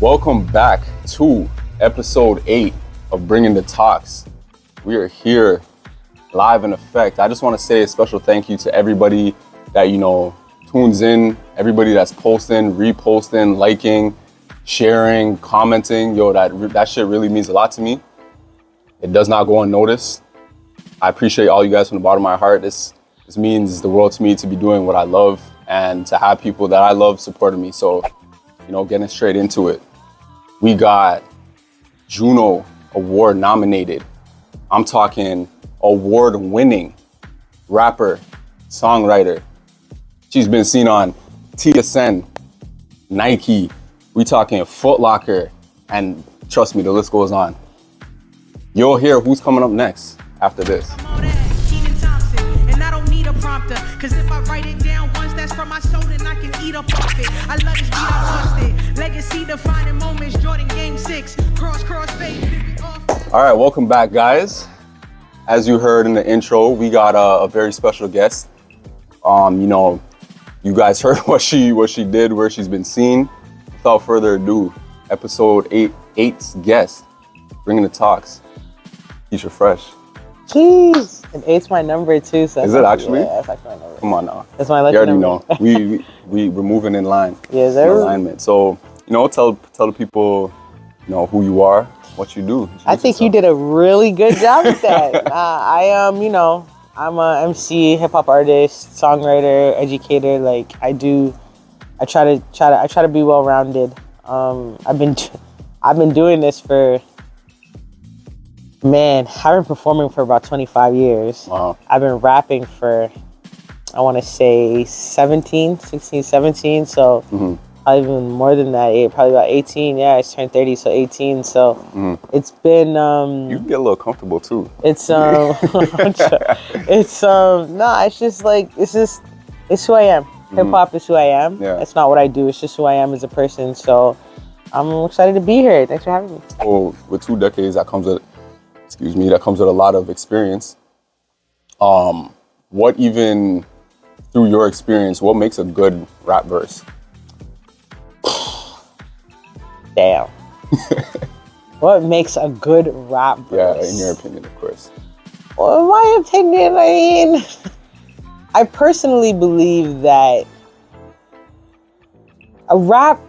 Welcome back to episode 8 of Bringing the Talks. We are here live in effect. I just want to say a special thank you to everybody that, tunes in, everybody that's posting, reposting, liking, sharing, commenting. That shit really means a lot to me. It does not go unnoticed. I appreciate all you guys from the bottom of my heart. This means the world to me to be doing what I love and to have people that I love supporting me. So, getting straight into it. We got Juno Award nominated. I'm talking award-winning rapper, songwriter. She's been seen on TSN, Nike. We talking Foot Locker, and trust me, the list goes on. You'll hear who's coming up next after this. Cause if I write it down once, that's from my soul, then I can eat up off it. I love this beat, I lost it. Legacy defining moments, Jordan Game 6. Cross, fade. All right, welcome back, guys. As you heard in the intro, we got a very special guest. You guys heard what she did, where she's been seen. Without further ado, episode 8's guest, Bringing the Talks, Keysha Freshh. Jeez, and 8's my number too. So is it actually? Yeah, that's actually my number. Come on now. That's my lucky number. You already know, we're moving in line. Yes, sir. In alignment. So, tell the people, who you are, what you do. I think you did a really good job with that. I am, I'm a MC, hip hop artist, songwriter, educator. I try to be well rounded. I've been doing this for. Man, I've been performing for about 25 years. Wow. I've been rapping for, I want to say 16, 17. So probably even more than that, probably about 18. Yeah, I just turned 30, so 18. So it's been... you can get a little comfortable too. It's who I am. Hip hop is who I am. Yeah. It's not what I do. It's just who I am as a person. So I'm excited to be here. Thanks for having me. Well, with 2 decades, that comes with a lot of experience. What even, through your experience, what makes a good rap verse? Damn. What makes a good rap verse? Yeah, in your opinion, of course. Well, in my opinion, I personally believe that a rap,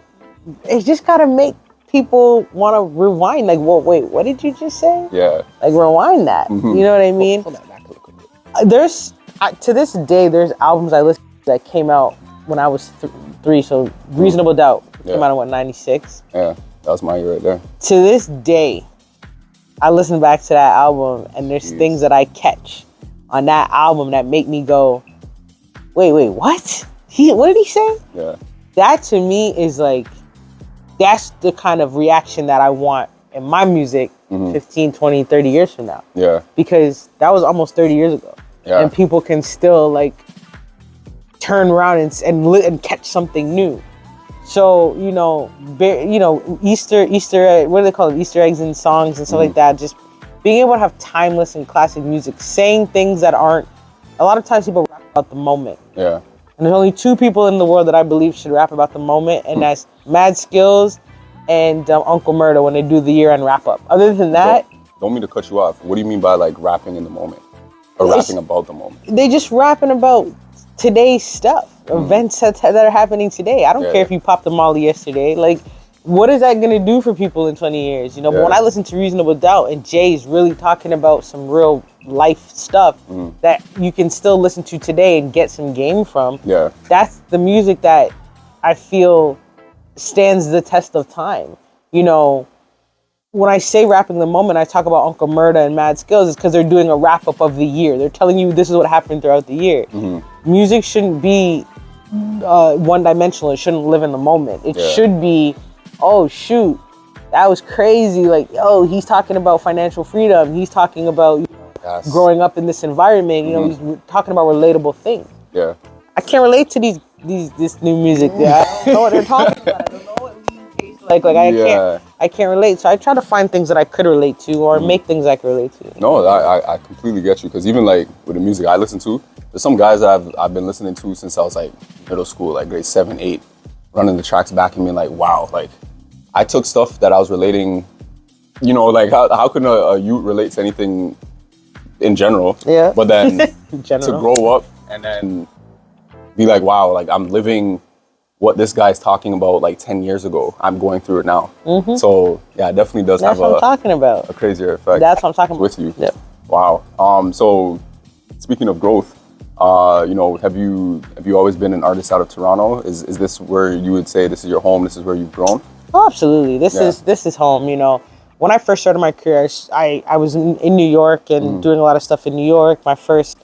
it's just gotta make people want to rewind, wait, what did you just say? Yeah. Rewind that. Mm-hmm. You know what I mean? Pull that back a little bit. There's, to this day, there's albums I listened to that came out when I was 3, so Reasonable Doubt came out in, 96? Yeah, that was my year right there. To this day, I listen back to that album, and there's things that I catch on that album that make me go, wait, what? What did he say? Yeah. That to me is that's the kind of reaction that I want in my music 15, 20, 30 years from now. Yeah. Because that was almost 30 years ago. Yeah. And people can still turn around and catch something new. So, Easter, what do they call it? Easter eggs in songs and stuff like that. Just being able to have timeless and classic music, saying things that aren't, a lot of times people rap about the moment. Yeah. And there's only 2 people in the world that I believe should rap about the moment, and that's Mad Skills and Uncle Murda when they do the year-end wrap-up. Other than that... Don't mean to cut you off. What do you mean by rapping in the moment? Or rapping about the moment? They just rapping about today's stuff, events that are happening today. I don't care if you popped the molly yesterday. What is that going to do for people in 20 years? But when I listen to Reasonable Doubt and Jay's really talking about some real life stuff that you can still listen to today and get some game from, that's the music that I feel stands the test of time. When I say rapping the moment, I talk about Uncle Murda and Mad Skills, it's because they're doing a wrap-up of the year. They're telling you this is what happened throughout the year. Music shouldn't be one-dimensional. It shouldn't live in the moment. It should be, oh, shoot, that was crazy. He's talking about financial freedom. He's talking about growing up in this environment. He's talking about relatable things. Yeah. I can't relate to this new music. I don't know what they're talking about. I don't know what it tastes like. I can't relate. So I try to find things that I could relate to, or make things I can relate to. No, I completely get you, because even with the music I listen to, there's some guys that I've been listening to since I was middle school, grade 7, 8, running the tracks back and being wow, I took stuff that I was relating, you know, like how can a youth relate to anything in general? Yeah. But then to grow up and then be like, wow, like I'm living what this guy's talking about like 10 years ago. I'm going through it now. Mm-hmm. So yeah, it definitely does That's have what I'm talking about. a crazier effect. That's what I'm talking about. With you. Yep. Wow. So speaking of growth, you know, have you always been an artist out of Toronto? Is this where you would say this is your home? This is where you've grown? Oh, absolutely. This is home. You know, when I first started my career, I was in New York and doing a lot of stuff in New York. My first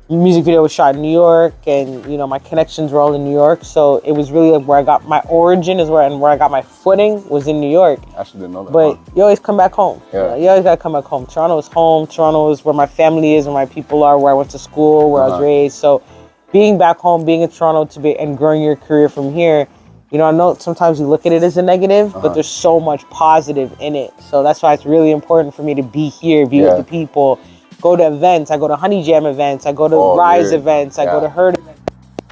music video was shot in New York, and you know, my connections were all in New York. So it was really like where I got my origin where I got my footing was in New York. I actually didn't know that. But you always come back home. Yeah. You always gotta come back home. Toronto is home. Toronto is where my family is, where my people are, where I went to school, where I was raised. So being back home, being in Toronto and growing your career from here, you know, I know sometimes you look at it as a negative, but there's so much positive in it. So that's why it's really important for me to be here, be with the people, go to events. I go to Honey Jam events. I go to Rise events. I go to Herd events.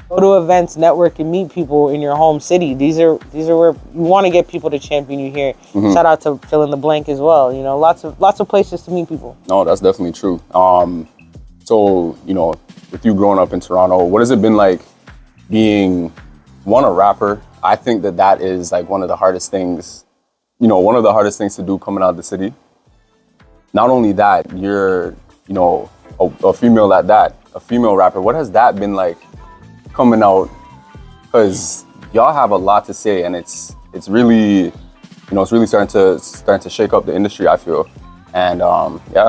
Go to events, network, and meet people in your home city. These are where you want to get people to champion you here. Shout out to Fill in the Blank as well. You know, lots of places to meet people. No, that's definitely true. So, you know, with you growing up in Toronto, what has it been like being, a rapper? I think that is like one of the hardest things, you know, one of the hardest things to do coming out of the city. Not only that, you're, you know, a female at that, a female rapper. What has that been like coming out? Because y'all have a lot to say, and it's really, you know, it's really starting to shake up the industry, I feel. And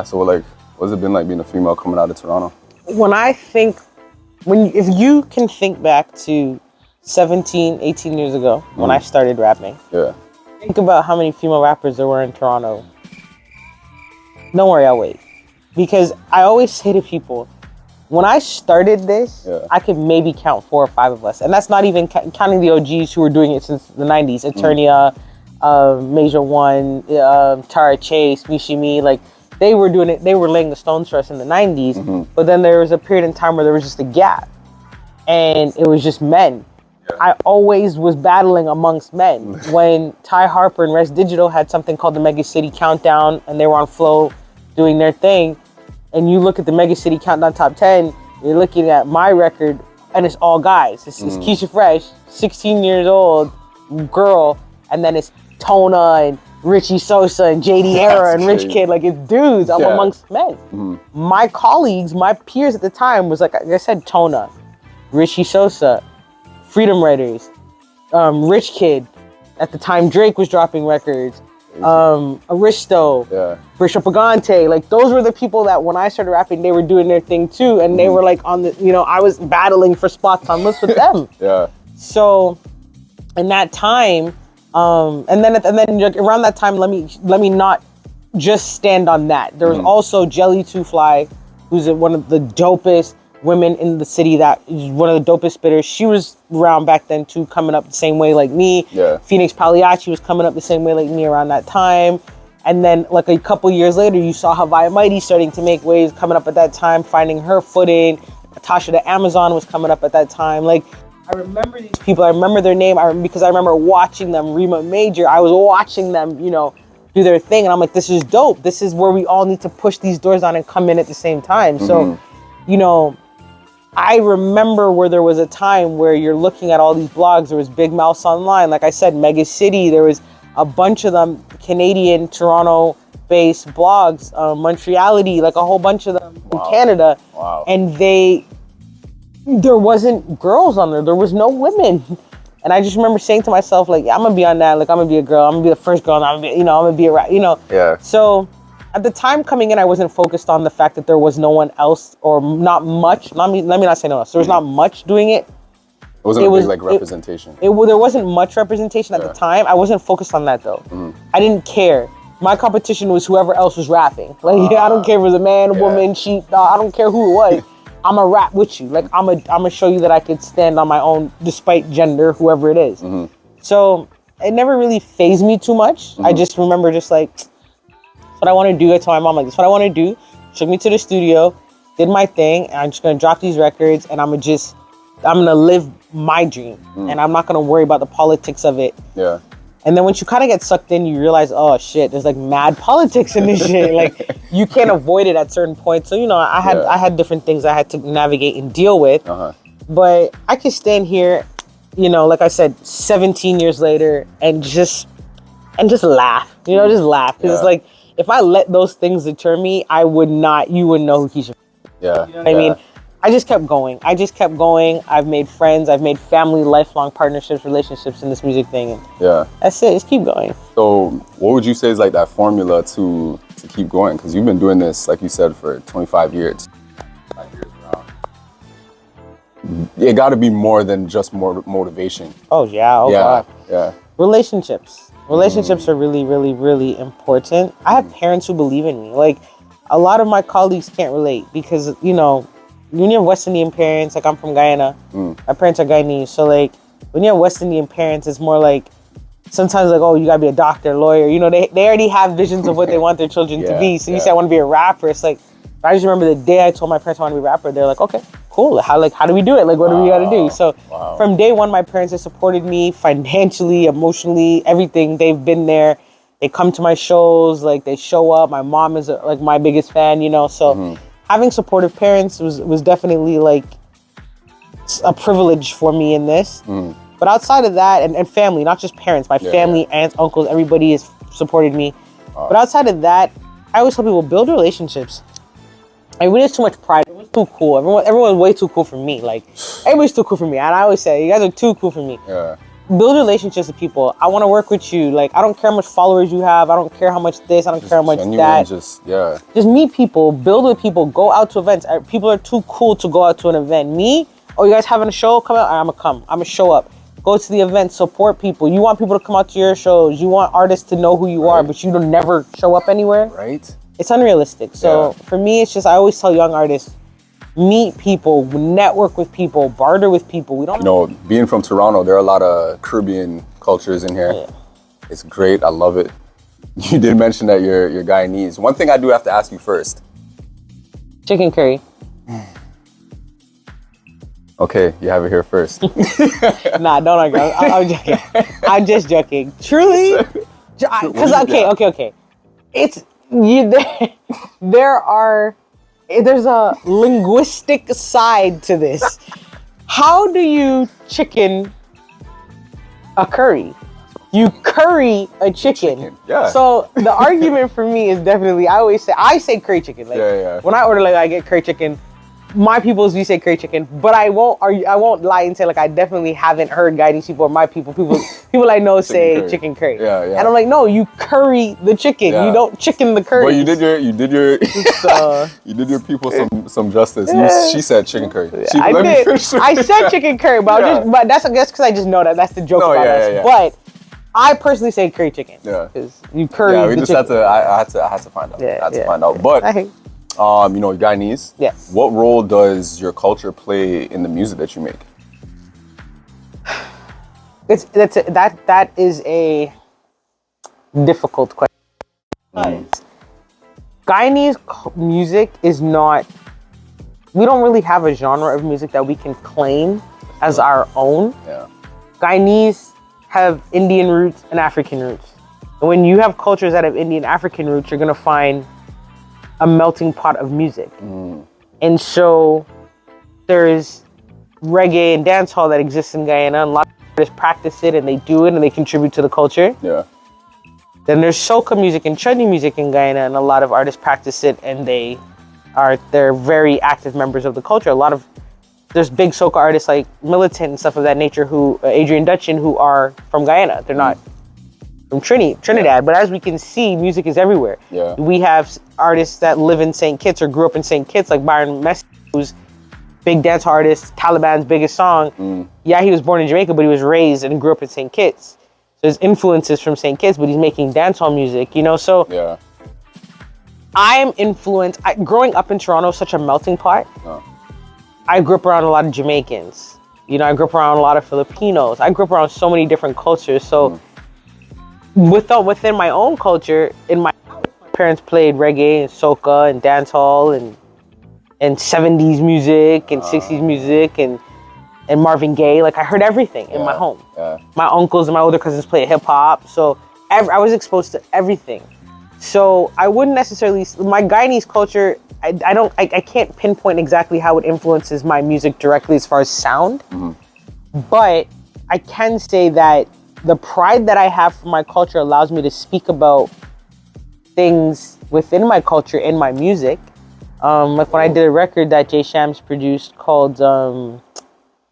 so like, what's it been like being a female coming out of Toronto? If you can think back to 17, 18 years ago when I started rapping, think about how many female rappers there were in Toronto. Don't worry, I'll wait. Because I always say to people, when I started this, I could maybe count 4 or 5 of us. And that's not even counting the OGs who were doing it since the 90s. Eternia, Major One, Tara Chase, Mishimi, like they were doing it. They were laying the stones for us in the 90s. But then there was a period in time where there was just a gap. And it was just men. I always was battling amongst men. When Ty Harper and Res Digital had something called the Mega City Countdown, and they were on Flow doing their thing, and you look at the Mega City Countdown Top 10, you're looking at my record, and it's all guys. It's Keysha Freshh, 16 years old, girl, and then it's Tona and Richie Sosa and JD Era and Rich Kid. Like, it's dudes. I'm amongst men. My colleagues, my peers at the time was like I said, Tona, Richie Sosa, Freedom Writers, Rich Kid. At the time, Drake was dropping records. Aristo, Bishop Pagante. Like, those were the people that when I started rapping, they were doing their thing too. And they were like on the, you know, I was battling for spots on lists with them. So in that time, and then around that time, let me not just stand on that. There was also Jelly Two Fly, who's one of the dopest women in the city, that is one of the dopest spitters. She was around back then too, coming up the same way like me. Phoenix Pagliacci was coming up the same way like me around that time. And then like a couple years later, you saw Hawaii Mighty starting to make waves, coming up at that time, finding her footing. Natasha the Amazon was coming up at that time. Like, I remember these people, I remember their name, because I remember watching them. Rima Major, I was watching them, you know, do their thing, and I'm like, this is dope. This is where we all need to push these doors down and come in at the same time. So, you know, I remember where there was a time where you're looking at all these blogs. There was Big Mouse Online, like I said, Mega City. There was a bunch of them, Canadian, Toronto-based blogs, Montreality, like a whole bunch of them in Canada. And there wasn't girls on there. There was no women. And I just remember saying to myself, like, I'm gonna be on that. Like, I'm gonna be a girl. I'm gonna be the first girl. And I'm gonna be a rap. You know. So at the time coming in, I wasn't focused on the fact that there was no one else, or not much. Let me not say no one else. There was not much doing it. It wasn't a big like representation. There wasn't much representation at the time. I wasn't focused on that though. I didn't care. My competition was whoever else was rapping. Like, I don't care if it was a man, woman, sheep, dog. I don't care who it was. I'm gonna rap with you. Like, I'm gonna show you that I could stand on my own despite gender, whoever it is. So it never really fazed me too much. I just remember just like, what I want to do. I told my mom, like, this is what I want to do. Took me to the studio, did my thing, and I'm just gonna drop these records, and I'm gonna live my dream, and I'm not gonna worry about the politics of it. And then once you kind of get sucked in, you realize, oh shit, there's like mad politics in this shit. Like you can't avoid it at certain points. So, you know, I had different things I had to navigate and deal with. But I can stand here, you know, like I said, 17 years later and just laugh, you know, just laugh. Because it's like, if I let those things deter me, you wouldn't know who Keysha. Yeah. You know what I mean? I just kept going. I've made friends. I've made family, lifelong partnerships, relationships in this music thing. And that's it. Just keep going. So what would you say is like that formula to keep going? Because you've been doing this, like you said, for 25 years. 5 years now. It got to be more than just more motivation. Oh, yeah. Oh, God. Yeah. Relationships are really, really, really important. I have parents who believe in me. Like, a lot of my colleagues can't relate because, you know, when you have West Indian parents, like I'm from Guyana, my parents are Guyanese. So like when you have West Indian parents, it's more like sometimes like, oh, you gotta be a doctor, lawyer. You know, they already have visions of what they want their children to be. So you say I want to be a rapper. It's like, I just remember the day I told my parents I want to be a rapper, they're like, okay, cool. How do we do it? Like, what do we gotta do? So from day one, my parents have supported me financially, emotionally, everything. They've been there. They come to my shows, like they show up. My mom is like my biggest fan, you know, so having supportive parents was definitely like a privilege for me in this. But outside of that, and family, not just parents, my family, aunts, uncles, everybody has supported me. But outside of that, I always tell people, build relationships. I mean, there's too much pride. Everyone's too cool. Everyone's way too cool for me. Like, everybody's too cool for me. And I always say, you guys are too cool for me. Build relationships with people. I want to work with you. Like, I don't care how much followers you have. I don't care how much this. I don't care how much that. Just meet people. Build with people. Go out to events. People are too cool to go out to an event. Me? Oh, you guys having a show? Come out. I'm going to come. I'm going to show up. Go to the event. Support people. You want people to come out to your shows. You want artists to know who you are, but you don't never show up anywhere. Right. It's unrealistic. So for me, it's just, I always tell young artists, meet people, network with people, barter with people. We don't. You know, being from Toronto, there are a lot of Caribbean cultures in here. It's great. I love it. You did mention that you're Guyanese. One thing I do have to ask you first. Chicken curry. Okay, you have it here first. Nah, don't argue. I'm joking. I'm just joking. Truly, because okay. It's you. There's a linguistic side to this. How do you chicken a curry? You curry a chicken. Yeah. So the argument for me is definitely, I say curry chicken. Like when I order, like I get curry chicken. My peoples, we say curry chicken, but I won't lie and say like I definitely haven't heard Guyanese people or my people I know say chicken curry. And I'm like, no, you curry the chicken. You don't chicken the curry. Well, you did your you did your people some justice. She said chicken curry. I did. I said chicken curry, but but that's because I just know that's the joke about us. But I personally say curry chicken. Because you curry. Yeah, we just had to. I had to find out. I had to find out. But you know, Guyanese. Yes. What role does your culture play in the music that you make? That is a difficult question. Guyanese music is not. We don't really have a genre of music that we can claim as our own. Guyanese have Indian roots and African roots. And when you have cultures that have Indian African roots, you're gonna find a melting pot of music. And so there's reggae and dancehall that exists in Guyana, and a lot of artists practice it and they do it and they contribute to the culture. Then there's soca music and chutney music in Guyana, and a lot of artists practice it and they're very active members of the culture. There's big soca artists like Militant and stuff of that nature Adrian Dutchin, who are from Guyana. They're not from Trinidad, but as we can see, music is everywhere. We have artists that live in St. Kitts or grew up in St. Kitts, like Byron Messi, who's big dance artist, Taliban's biggest song. He was born in Jamaica, but he was raised and grew up in St. Kitts. So his influences from St. Kitts, but he's making dancehall music, you know? So I'm influenced. Growing up in Toronto is such a melting pot. I grew up around a lot of Jamaicans. You know, I grew up around a lot of Filipinos. I grew up around so many different cultures. So within my own culture, my parents played reggae and soca and dancehall and 70s music and 60s music, and and Marvin Gaye. Like I heard everything in my home. Yeah. My uncles and my older cousins played hip hop, so I was exposed to everything. So I wouldn't necessarily, my Guyanese culture, I can't pinpoint exactly how it influences my music directly as far as sound, but I can say that the pride that I have for my culture allows me to speak about things within my culture in my music. Like when I did a record that Jay Shams produced called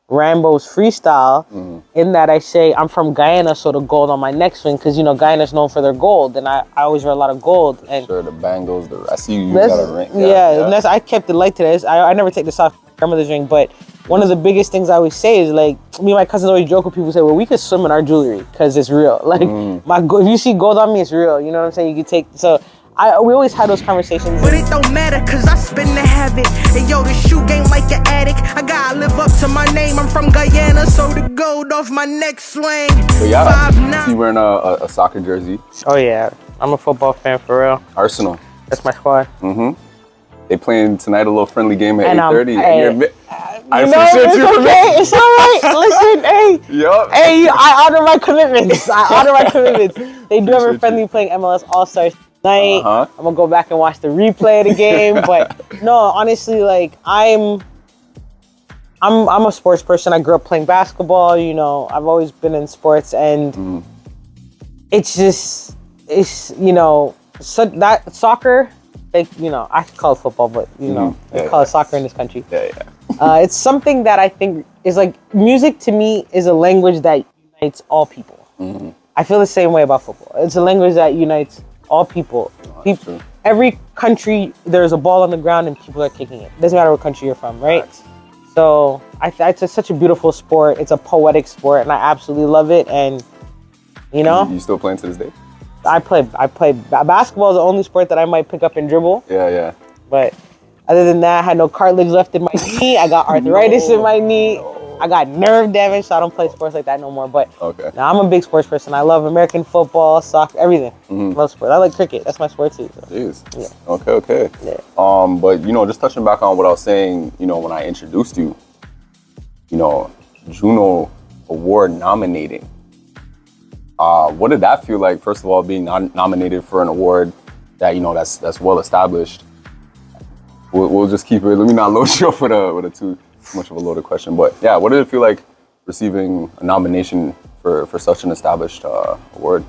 Rambo's Freestyle, in that I say I'm from Guyana, so the gold on my next one, because you know Guyana's known for their gold, and I always wear a lot of gold. And sure, the bangles, I see you got a ring. And that's, I kept it light today. I never take this off grandmother's ring, but one of the biggest things I always say is like, me and my cousins always joke with people, say, well, we could swim in our jewelry because it's real. Like if you see gold on me, it's real. You know what I'm saying? You could take, so we always had those conversations. But it don't matter, cause I spin the habit. And yo, the shoe game like an addict. I gotta live up to my name. I'm from Guyana, so the gold off my neck swing. But yeah, I see you wearing a soccer jersey. Oh yeah, I'm a football fan for real. Arsenal. That's my squad. They playing tonight a little friendly game at 8:30. I it's appreciate you. Okay, it's all right. Listen, hey. Yup. Hey, I honor my commitments. They do have a friendly playing MLS All-Stars tonight. I'm gonna go back and watch the replay of the game. But no, honestly, like I'm a sports person. I grew up playing basketball. You know, I've always been in sports, and it's you know, so that soccer. Like, you know, I call it football, but you know, they call it soccer in this country. It's something that I think is like, music to me is a language that unites all people. I feel the same way about football. It's a language that unites all people. Every country, there's a ball on the ground and people are kicking it. Doesn't matter what country you're from, right? So it's such a beautiful sport. It's a poetic sport, and I absolutely love it. And you know, you still playing to this day? I play basketball is the only sport that I might pick up and dribble. Yeah. But other than that, I had no cartilage left in my knee. I got arthritis in my knee. I got nerve damage, so I don't play sports like that no more. But now I'm a big sports person. I love American football, soccer, everything. Love sports. I like cricket. That's my sport too. So. Jeez. Yeah. Okay. Yeah. But you know, just touching back on what I was saying, you know, when I introduced you, you know, Juno Award nominating. What did that feel like? First of all, being nominated for an award that, you know, that's well established. We'll just keep it. Let me not load you up with a too much of a loaded question. But yeah, what did it feel like receiving a nomination for such an established award?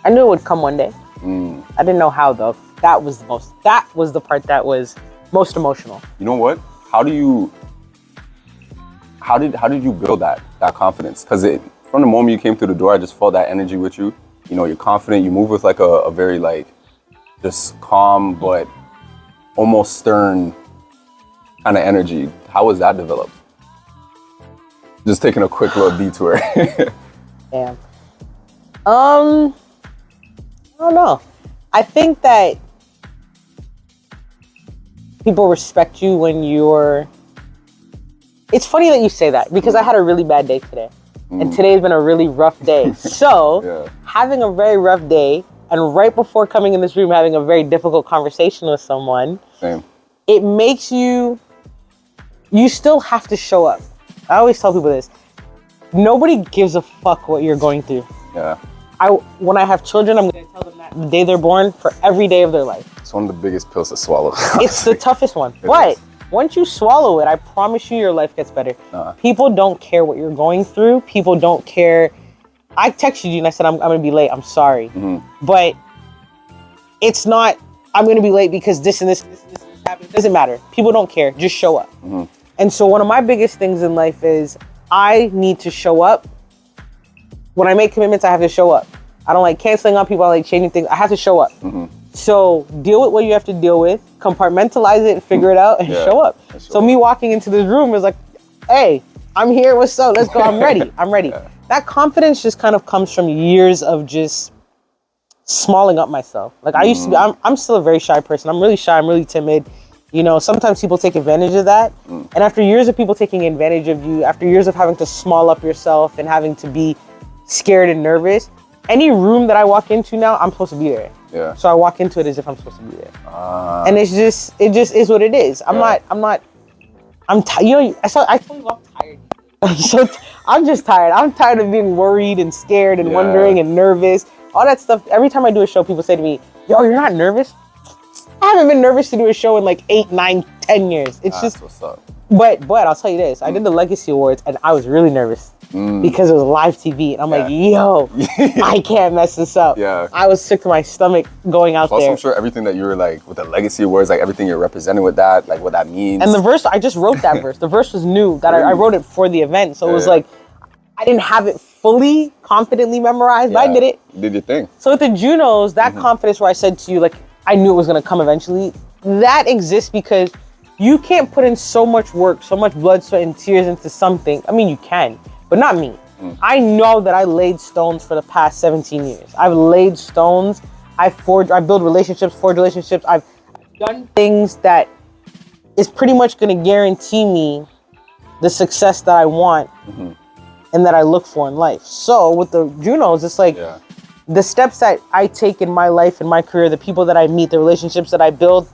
I knew it would come one day. I didn't know how though. That was the part that was most emotional. You know what? How did you build that confidence? Because from the moment you came through the door, I just felt that energy with you. You know, you're confident. You move with like a very like just calm but almost stern kind of energy. How was that developed? Just taking a quick little detour. Damn. I don't know. I think that people respect you when you're. It's funny that you say that because I had a really bad day today. And today's been a really rough day. So having a very rough day and right before coming in this room having a very difficult conversation with someone, it makes you still have to show up. I always tell people this. Nobody gives a fuck what you're going through. Yeah. When I have children, I'm going to tell them that the day they're born for every day of their life. It's one of the biggest pills to swallow. It's the toughest one. But once you swallow it, I promise you your life gets better. People don't care what you're going through. People don't care. I texted you and I said, I'm going to be late. I'm sorry. But it's not, I'm going to be late because this and this happened. It doesn't matter. People don't care. Just show up. And so one of my biggest things in life is I need to show up. When I make commitments, I have to show up. I don't like canceling on people. I like changing things. I have to show up. So deal with what you have to deal with, compartmentalize it, figure it out, and show up. So me walking into this room is like, hey, I'm here, what's up? Let's go, I'm ready. That confidence just kind of comes from years of just smalling up myself. Like I used to be, I'm still a very shy person. I'm really shy, I'm really timid. You know, sometimes people take advantage of that. And after years of people taking advantage of you, after years of having to small up yourself and having to be scared and nervous, any room that I walk into now, I'm supposed to be there. So I walk into it as if I'm supposed to be there. And it just is what it is. I'm not You know, I told you I'm tired. I'm just tired. I'm tired of being worried and scared and wondering and nervous. All that stuff. Every time I do a show, people say to me, "Yo, you're not nervous?" I haven't been nervous to do a show in like 8, 9, 10 years. It's just what's up. But I'll tell you this. I did the Legacy Awards and I was really nervous because it was live TV. And I'm like, yo, I can't mess this up. Yeah. I was sick to my stomach going out there. I'm sure everything that you were like with the Legacy Awards, like everything you're representing with that, like what that means. And the verse, I just wrote that verse. The verse was new. That I wrote it for the event. So it was like, I didn't have it fully confidently memorized, but I did it. You did your thing. So with the Junos, that confidence where I said to you, like, I knew it was going to come eventually, that exists because you can't put in so much work, so much blood, sweat, and tears into something. I mean, you can, but not me. I know that I laid stones for the past 17 years. I've laid stones. I build relationships, forge relationships. I've done things that is pretty much going to guarantee me the success that I want and that I look for in life. So with the Junos, it's like the steps that I take in my life and my career, the people that I meet, the relationships that I build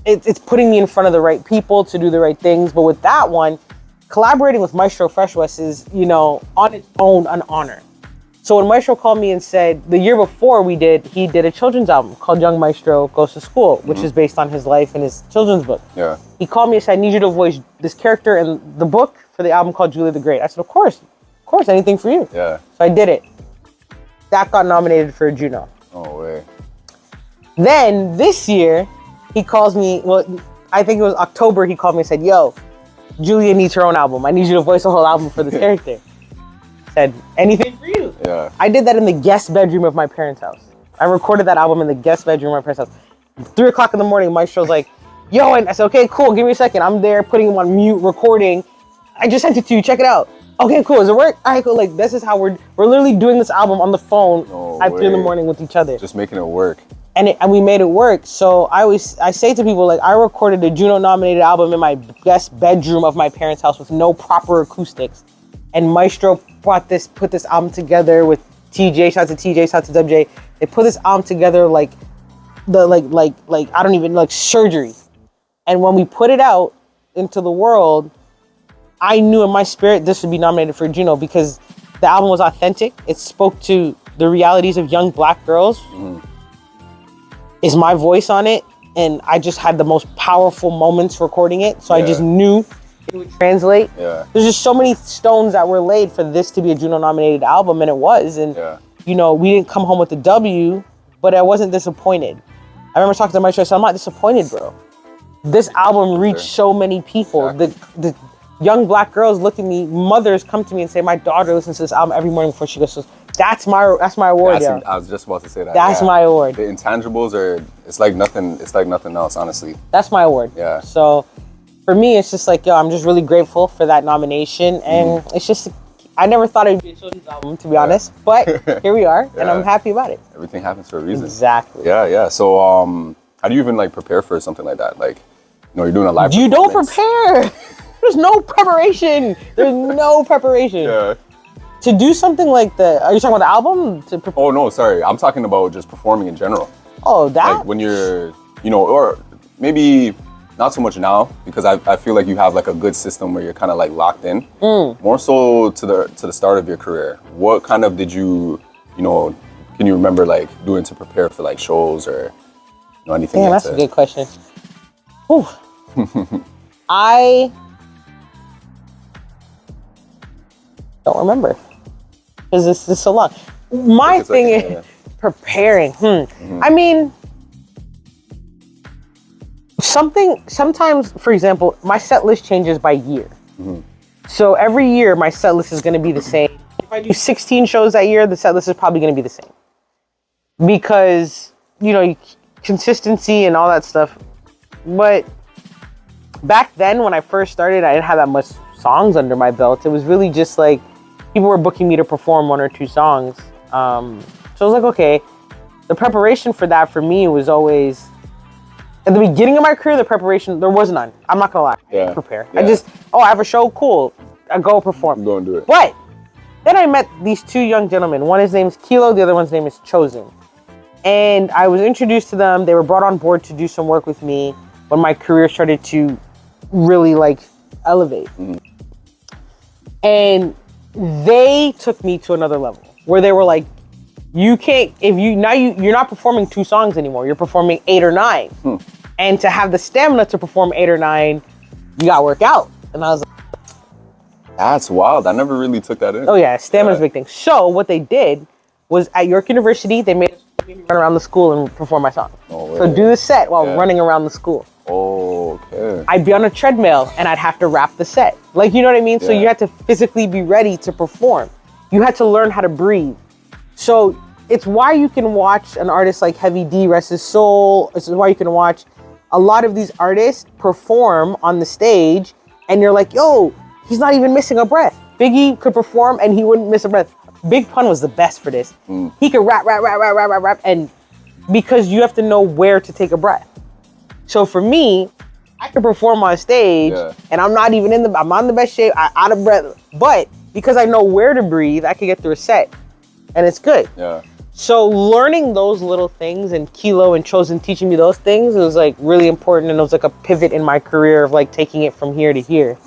it's putting me in front of the right people to do the right things. But with that one, collaborating with Maestro Fresh West is, you know, on its own an honor. So when Maestro called me and said, the year before he did a children's album called Young Maestro Goes to School, which is based on his life and his children's book. Yeah. He called me and said, I need you to voice this character in the book for the album called Julia the Great. I said, of course, anything for you. Yeah. So I did it. That got nominated for a Juno. Oh, way. Then this year, he calls me, well, I think it was October, he called me and said, yo, Julia needs her own album. I need you to voice a whole album for this character. I said, anything for you. Yeah. I did that in the guest bedroom of my parents' house. I recorded that album in the guest bedroom of my parents' house. 3 o'clock in the morning, Maestro's like, yo, and I said, okay, cool, give me a second. I'm there putting him on mute, recording. I just sent it to you, check it out. Okay, cool, does it work? All right, cool, like, this is how we're literally doing this album on the phone at 3 in the morning with each other. Just making it work. And we made it work. So I say to people, like, I recorded a Juno nominated album in my guest bedroom of my parents' house with no proper acoustics. And Maestro put this album together with TJ, shout out to TJ, shout out to WJ. They put this album together like I don't even like surgery. And when we put it out into the world, I knew in my spirit this would be nominated for a Juno because the album was authentic. It spoke to the realities of young Black girls. Is my voice on it, and I just had the most powerful moments recording it, so I just knew it would translate. Yeah. There's just so many stones that were laid for this to be a Juno-nominated album, and it was, and you know, we didn't come home with the W, but I wasn't disappointed. I remember talking to Maestro, I said, I'm not disappointed, bro. This album reached so many people. The young Black girls look at me, mothers come to me and say, my daughter listens to this album every morning before she goes to school. That's my award, yeah. I was just about to say that. That's my award. The intangibles it's like nothing else, honestly. That's my award. Yeah. So for me, it's just like, yo, I'm just really grateful for that nomination. And it's just, I never thought it would be a children's album, to be honest. But here we are, and I'm happy about it. Everything happens for a reason. Exactly. Yeah. So how do you even like prepare for something like that? Like, you know, you're doing a live You don't prepare. There's no preparation. There's no preparation. Yeah. To do something like are you talking about the album? Oh, no, sorry. I'm talking about just performing in general. Oh, that? Like when you're, you know, or maybe not so much now because I feel like you have like a good system where you're kind of like locked in. More so to the start of your career. What kind of did you know, can you remember like doing to prepare for like shows or, you know, anything like that? That's a good question. Whew. I don't remember. Because this is so long. My thing is preparing. I mean, sometimes, for example, my set list changes by year. So every year, my set list is going to be the same. If I do 16 shows that year, the set list is probably going to be the same. Because, you know, consistency and all that stuff. But back then, when I first started, I didn't have that much songs under my belt. It was really just like, people were booking me to perform 1 or 2 songs. So I was like, okay. The preparation for that for me was always, at the beginning of my career, the preparation, there was none. I'm not gonna lie. I didn't prepare. I just, I have a show, cool. I go perform. Go and do it. But then I met these 2 young gentlemen. One, his name is Kilo, the other one's name is Chosen. And I was introduced to them. They were brought on board to do some work with me when my career started to really like elevate. And they took me to another level where they were like, you can't, you're not performing 2 songs anymore. You're performing 8 or 9. And to have the stamina to perform 8 or 9, you got to work out. And I was like, that's wild. I never really took that in. oh yeah, stamina's a big thing. So what they did was at York University, they made me run around the school and perform my song. No So do the set while running around the school. Oh, okay. I'd be on a treadmill and I'd have to rap the set. Like, you know what I mean? So you had to physically be ready to perform. You had to learn how to breathe. So it's why you can watch an artist like Heavy D, rest his soul. This is why you can watch a lot of these artists perform on the stage and you're like, yo, he's not even missing a breath. Biggie could perform and he wouldn't miss a breath. Big Pun was the best for this. He could rap, and because you have to know where to take a breath. So for me, I could perform on stage and I'm not even I'm on the best shape, I'm out of breath. But because I know where to breathe, I could get through a set and it's good. Yeah. So learning those little things and Kilo and Chosen teaching me those things was like really important. And it was like a pivot in my career of like taking it from here to here.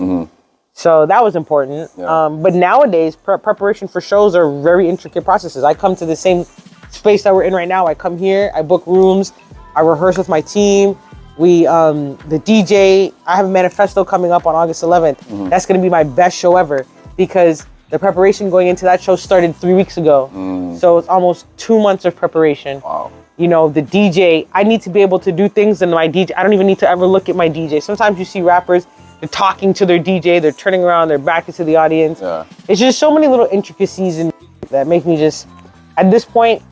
So that was important. But nowadays, preparation for shows are very intricate processes. I come to the same space that we're in right now. I come here, I book rooms, I rehearse with my team. The DJ, I have a manifesto coming up on August 11th. That's going to be my best show ever because the preparation going into that show started 3 weeks ago. So it's almost 2 months of preparation. Wow. You know, the DJ, I need to be able to do things in my DJ. I don't even need to ever look at my DJ. Sometimes you see rappers, they're talking to their DJ, they're turning around, their back is to the audience. It's just so many little intricacies and that make me just, at this point,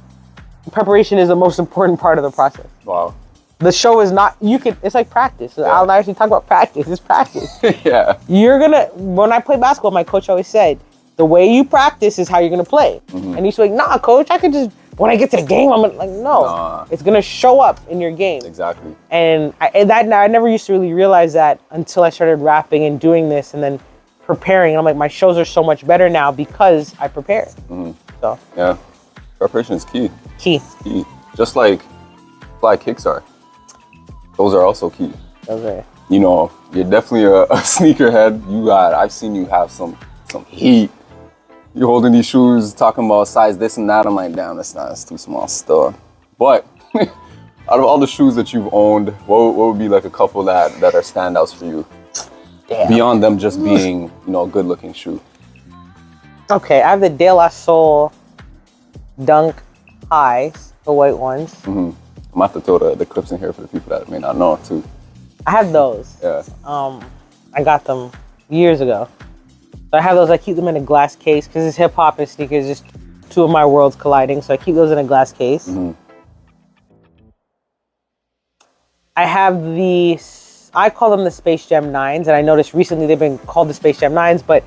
preparation is the most important part of the process. Wow. The show is not, it's like practice. I'll actually talk about practice. It's practice. When I play basketball, my coach always said, the way you practice is how you're going to play. And he's like, nah, coach, I could just, when I get to the game, I'm like, no, it's going to show up in your game. Exactly. And I never used to really realize that until I started rapping and doing this and then preparing. I'm like, my shows are so much better now because I prepare. So yeah, preparation is key. Key. Just like fly kicks are. Those are also key. Okay. You know, you're definitely a sneakerhead. I've seen you have some heat. You're holding these shoes, talking about size this and that. I'm like, damn, that's too small still. But out of all the shoes that you've owned, what would be like a couple that are standouts for you? Damn. Beyond them just being, a good looking shoe. Okay, I have the De La Soul Dunk Highs, the white ones. I'm gonna have to throw the clips in here for the people that may not know too. I have those. Yeah. I got them years ago. So I have those, I keep them in a glass case because it's hip hop and sneakers, just two of my worlds colliding. So I keep those in a glass case. I have I call them the Space Jam 9s. And I noticed recently they've been called the Space Jam 9s, but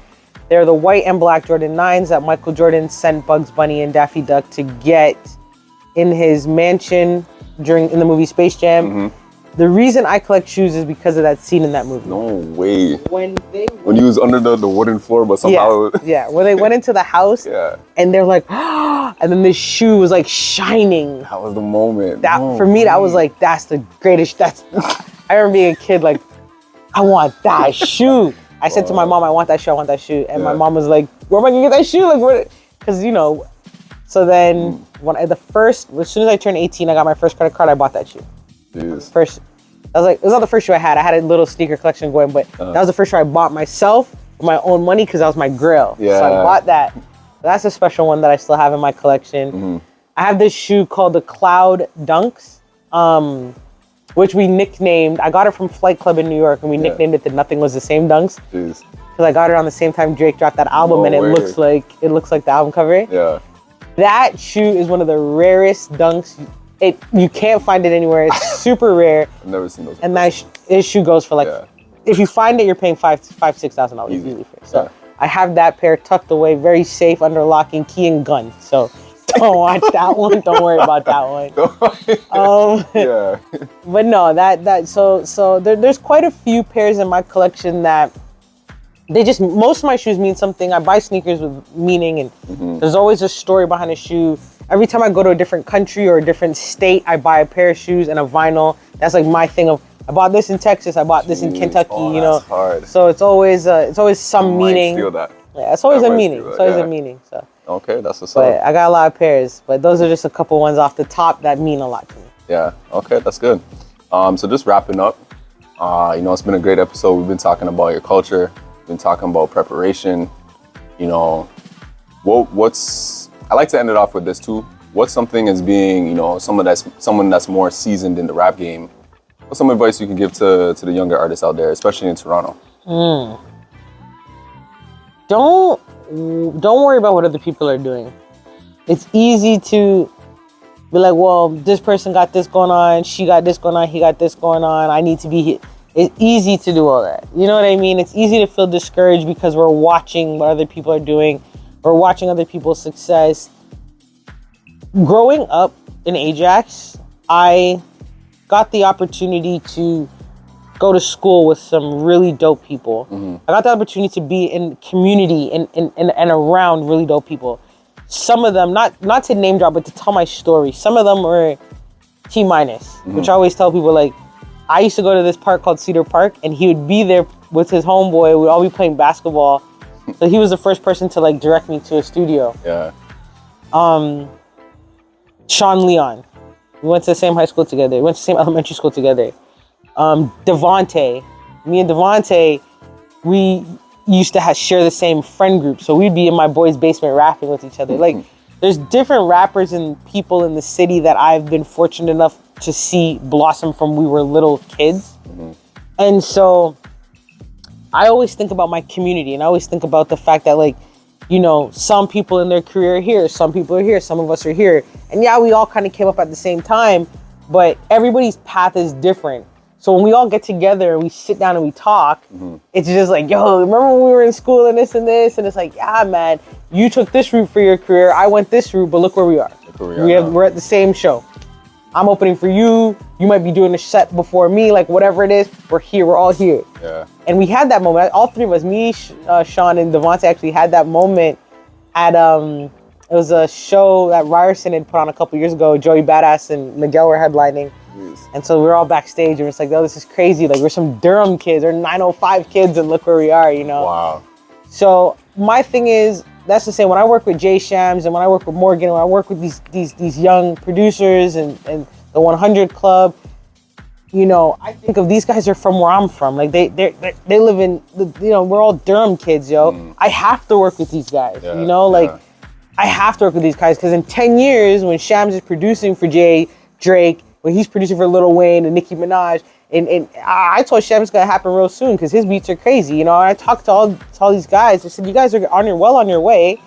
they're the white and black Jordan 9s that Michael Jordan sent Bugs Bunny and Daffy Duck to get in his mansion in the movie Space Jam. The reason I collect shoes is because of that scene in that movie. No way. When he was under the wooden floor, but somehow... Yeah, when they went into the house, and they're like, and then this shoe was like shining. That was the moment. For me, that was like, that's the greatest, I remember being a kid like, I want that shoe. I said to my mom, I want that shoe. And my mom was like, where am I gonna get that shoe? Like, because, so then as soon as I turned 18, I got my first credit card, I bought that shoe. Jeez. It was not the first shoe I had. I had a little sneaker collection going, but that was the first shoe I bought myself with my own money because that was my grill. Yeah. So I bought that. That's a special one that I still have in my collection. I have this shoe called the Cloud Dunks, which we nicknamed. I got it from Flight Club in New York, and we nicknamed it the Nothing Was the Same Dunks. Jeez. Because I got it on the same time Drake dropped that album, and it looks like the album cover. Yeah. That shoe is one of the rarest dunks. You can't find it anywhere. It's super rare. I've never seen those. And this shoe goes for if you find it, you're paying $6,000 easily for it. So I have that pair tucked away, very safe under lock and key and gun. So don't watch that one. Don't worry about that one. But no, so there's quite a few pairs in my collection that most of my shoes mean something. I buy sneakers with meaning, and there's always a story behind a shoe. Every time I go to a different country or a different state, I buy a pair of shoes and a vinyl. That's like my thing of I bought this in Texas. I bought this in Kentucky. Oh, you know, that's hard. so it's always some meaning. Feel that. Yeah, it's always That a might meaning. feel It's that, always yeah. a meaning. So. Okay, that's what's But up. I got a lot of pairs. But those are just a couple ones off the top that mean a lot to me. Yeah. Okay, that's good. So just wrapping up. You know, it's been a great episode. We've been talking about your culture. We've been talking about preparation. You know, what's I like to end it off with this too. What's something as being, you know, someone that's more seasoned in the rap game? What's some advice you can give to the younger artists out there, especially in Toronto? Don't worry about what other people are doing. It's easy to be like, well, this person got this going on, she got this going on, he got this going on, I need to be here. It's easy to do all that. You know what I mean? It's easy to feel discouraged because we're watching what other people are doing. We're watching other people's success. Growing up in Ajax, I got the opportunity to go to school with some really dope people. I got the opportunity to be in community and around really dope people. Some of them, not to name drop, but to tell my story. Some of them were T-, which I always tell people, like, I used to go to this park called Cedar Park, and he would be there with his homeboy. We'd all be playing basketball. So he was the first person to like direct me to a studio. Yeah. Sean Leon. We went to the same high school together. We went to the same elementary school together. Devontae. Me and Devontae, we used to share the same friend group. So we'd be in my boy's basement rapping with each other. Like, there's different rappers and people in the city that I've been fortunate enough to see blossom from we were little kids. And so I always think about my community, and I always think about the fact that, like, you know, some people in their career are here, some people are here, some of us are here. And yeah, we all kind of came up at the same time, but everybody's path is different. So when we all get together and we sit down and we talk, it's just like, yo, remember when we were in school and this and this? And it's like, yeah, man, you took this route for your career, I went this route, but look where we are. We're at the same show. I'm opening for you. You might be doing a set before me, like whatever it is. We're here. We're all here. Yeah. And we had that moment. All three of us, me, Sean, and Devontae, actually had that moment at it was a show that Ryerson had put on a couple years ago. Joey Badass and Miguel were headlining. And so we were all backstage, and it's like, oh, this is crazy. Like, we're some Durham kids, or 905 kids, and look where we are, you know? Wow. So my thing is, that's to say, when I work with Jay Shams and when I work with Morgan, when I work with these young producers and the 100 Club, you know, I think of these guys are from where I'm from. Like, they live in, you know, we're all Durham kids, yo. I have to work with these guys, you know? Like, I have to work with these guys, because in 10 years, when Shams is producing for Drake, when he's producing for Lil Wayne and Nicki Minaj, and I told Shams it's gonna happen real soon, because his beats are crazy. You know, I talked to all these guys. I said, you guys are on your way.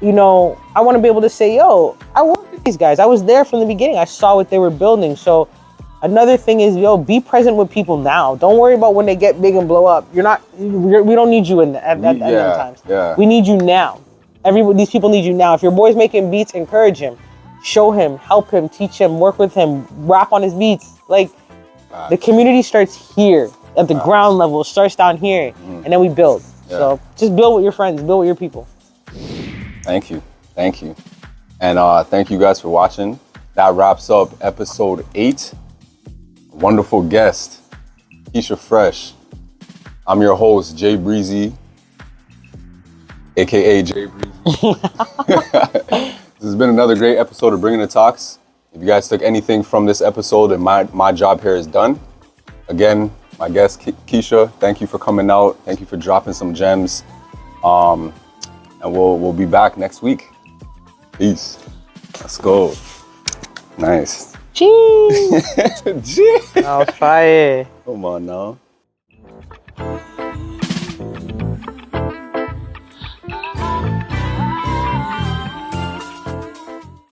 You know, I want to be able to say, yo, I worked with these guys. I was there from the beginning. I saw what they were building. So another thing is, yo, be present with people now. Don't worry about when they get big and blow up. We don't need you at them times. Yeah. We need you now. These people need you now. If your boy's making beats, encourage him. Show him, help him, teach him, work with him, rap on his beats. Like, the community starts here at the ground level. It starts down here, and then we build. So just build with your friends, build with your people. Thank you. And thank you guys for watching. That wraps up episode 8. Wonderful guest, Keysha Freshh. I'm your host, Jay Breezy, aka Jay Breezy. This has been another great episode of Bringing the Talks. If you guys took anything from this episode, then my job here is done. Again, my guest, Keysha, thank you for coming out. Thank you for dropping some gems. And we'll be back next week. Peace. Let's go. Nice. Cheese. I'll try it. Come on now.